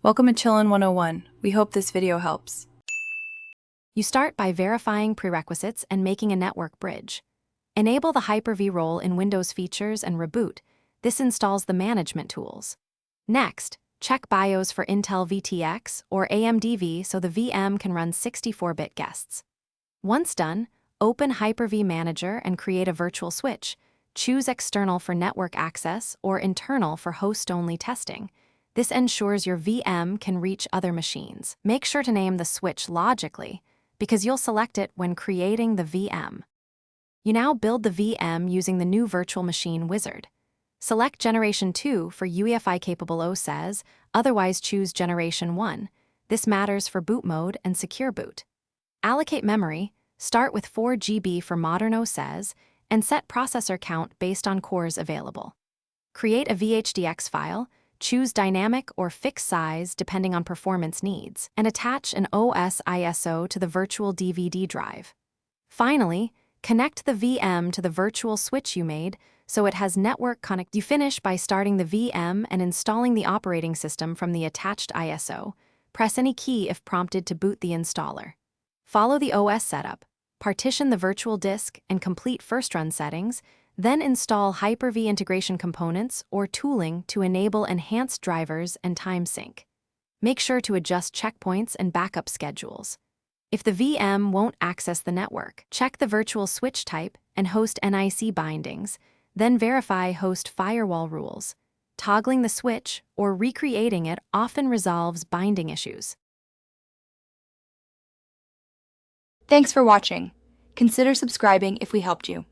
Welcome to Chillin' 101. We hope this video helps. You start by verifying prerequisites and making a network bridge. Enable the Hyper-V role in Windows features and reboot. This installs the management tools. Next, check BIOS for Intel VTX or AMD so the VM can run 64-bit guests. Once done, open Hyper-V Manager and create a virtual switch. Choose external for network access or internal for host-only testing. This ensures your VM can reach other machines. Make sure to name the switch logically, because you'll select it when creating the VM. You now build the VM using the new virtual machine wizard. Select Generation 2 for UEFI-capable OSes, otherwise choose Generation 1. This matters for boot mode and secure boot. Allocate memory, start with 4 GB for modern OSes, and set processor count based on cores available. Create a VHDX file, choose dynamic or fixed size depending on performance needs, and attach an OS ISO to the virtual DVD drive. Finally, connect the VM to the virtual switch you made so it has network connectivity. You finish by starting the VM and installing the operating system from the attached ISO. Press any key if prompted to boot the installer. Follow the OS setup, partition the virtual disk, and complete first-run settings. Then install Hyper-V integration components or tooling to enable enhanced drivers and time sync. Make sure to adjust checkpoints and backup schedules. If the VM won't access the network, check the virtual switch type and host NIC bindings, then verify host firewall rules. Toggling the switch or recreating it often resolves binding issues. Thanks for watching. Consider subscribing if we helped you.